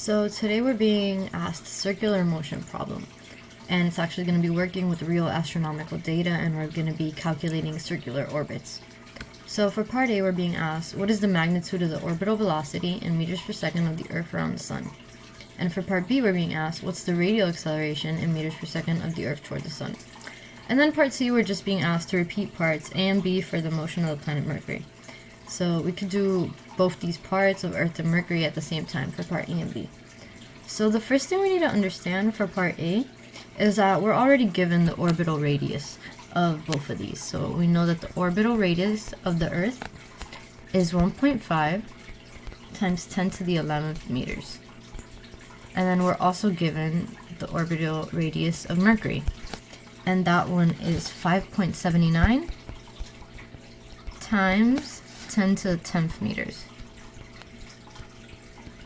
So today we're being asked circular motion problem, and it's actually going to be working with real astronomical data, and we're going to be calculating circular orbits. So for part A, we're being asked, what is the magnitude of the orbital velocity in meters per second of the Earth around the Sun? And for part B, we're being asked, what's the radial acceleration in meters per second of the Earth toward the Sun? And then part C, we're just being asked to repeat parts A and B for the motion of the planet Mercury. So we could do both these parts of Earth and Mercury at the same time for part A and B. So the first thing we need to understand for part A is that we're already given the orbital radius of both of these. So we know that the orbital radius of the Earth is 1.5 times 10 to the 11th meters. And then we're also given the orbital radius of Mercury, and that one is 5.79 times 10 to the 10th meters.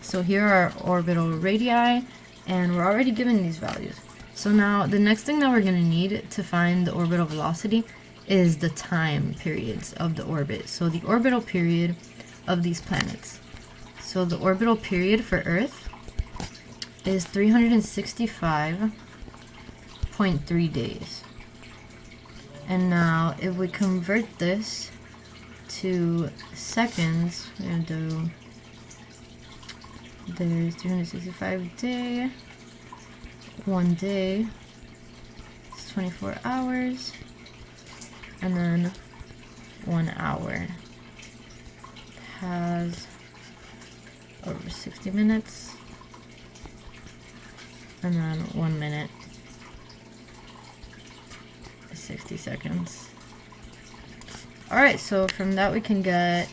So here are our orbital radii, and we're already given these values. So now the next thing that we're going to need to find the orbital velocity is the time periods of the orbit. So the orbital period of these planets. So the orbital period for Earth is 365.3 days. And now if we convert this to seconds, we're going to do, there's 365 a day, 1 day is 24 hours, and then 1 hour has over 60 minutes, and then 1 minute is 60 seconds. Alright, so from that we can get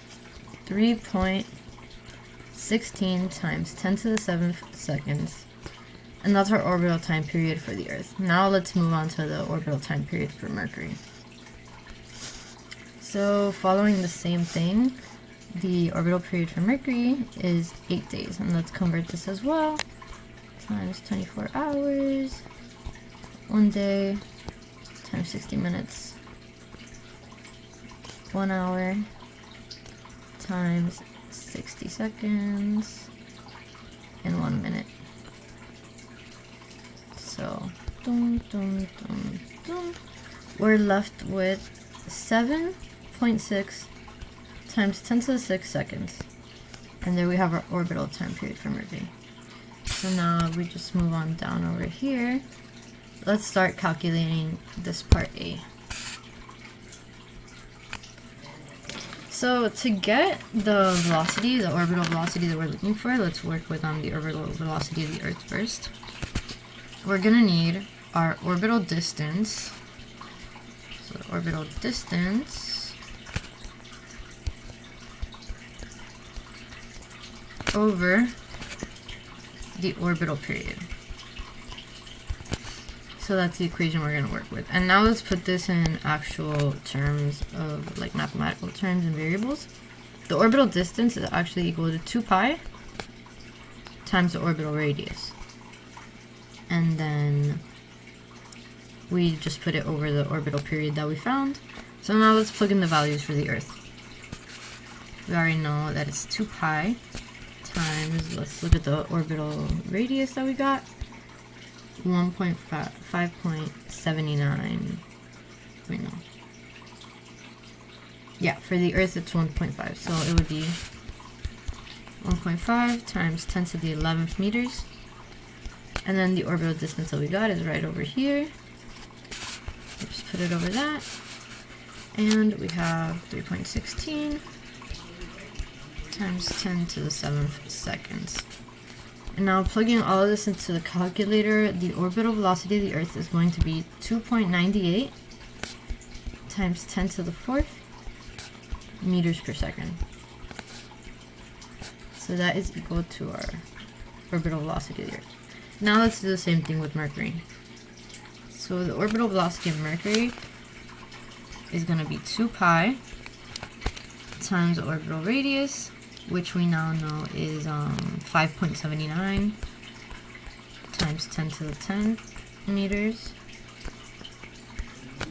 3.16 times 10 to the 7th seconds, and that's our orbital time period for the Earth. Now let's move on to the orbital time period for Mercury. So following the same thing, the orbital period for Mercury is 8 days, and let's convert this as well. Times 24 hours, 1 day, times 60 minutes, 1 hour, times 60 seconds, and 1 minute. So, we're left with 7.6 times 10 to the 6 seconds. And there we have our orbital time period for Mercury. So now we just move on down over here. Let's start calculating this part A. So to get the velocity, the orbital velocity that we're looking for, let's work with the orbital velocity of the Earth first. We're gonna need our orbital distance. So orbital distance over the orbital period. So that's the equation we're going to work with. And now let's put this in actual terms of like mathematical terms and variables. The orbital distance is actually equal to 2 pi times the orbital radius. And then we just put it over the orbital period that we found. So now let's plug in the values for the Earth. We already know that it's 2 pi times, let's look at the orbital radius that we got, 5.79. Wait, no. Yeah, for the Earth it's 1.5, so it would be 1.5 times 10 to the 11th meters. And then the orbital distance that we got is right over here. Just put it over that. And we have 3.16 times 10 to the 7th seconds. And now plugging all of this into the calculator, the orbital velocity of the Earth is going to be 2.98 times 10 to the 4th meters per second. So that is equal to our orbital velocity of the Earth. Now let's do the same thing with Mercury. So the orbital velocity of Mercury is going to be 2 pi times the orbital radius, which we now know is 5.79 times 10 to the 10th meters.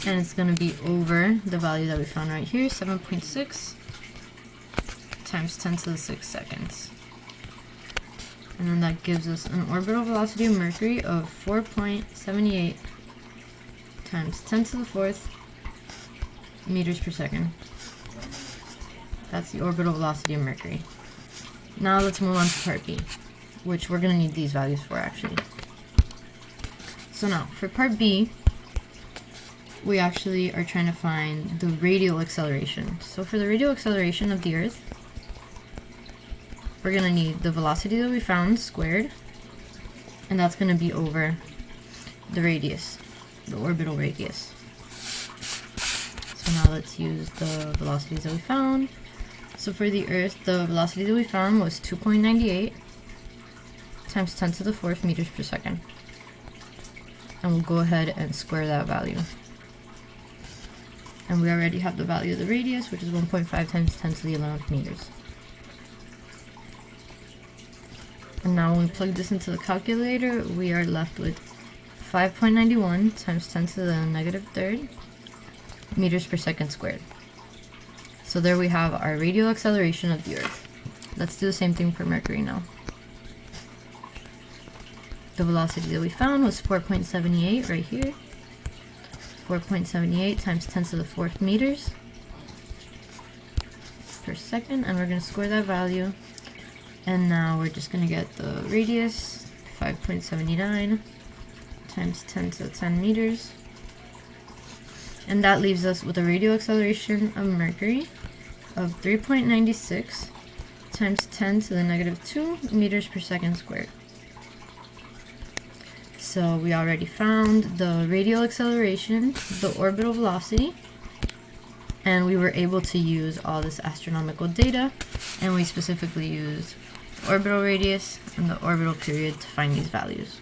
And it's going to be over the value that we found right here, 7.6 times 10 to the 6 seconds. And then that gives us an orbital velocity of Mercury of 4.78 times 10 to the 4th meters per second. That's the orbital velocity of Mercury. Now let's move on to part B, which we're going to need these values for actually. So now, for part B, we actually are trying to find the radial acceleration. So for the radial acceleration of the Earth, we're going to need the velocity that we found squared, and that's going to be over the radius, the orbital radius. So now let's use the velocities that we found. So for the Earth, the velocity that we found was 2.98 times 10 to the 4th meters per second. And we'll go ahead and square that value. And we already have the value of the radius, which is 1.5 times 10 to the 11th meters. And now when we plug this into the calculator, we are left with 5.91 times 10 to the negative 3rd meters per second squared. So there we have our radial acceleration of the Earth. Let's do the same thing for Mercury now. The velocity that we found was 4.78 right here. 4.78 times 10 to the 4th meters per second, and we're going to square that value. And now we're just going to get the radius, 5.79 times 10 to the 10 meters. And that leaves us with a radial acceleration of Mercury of 3.96 times 10 to the negative 2 meters per second squared. So we already found the radial acceleration, the orbital velocity, and we were able to use all this astronomical data, and we specifically used the orbital radius and the orbital period to find these values.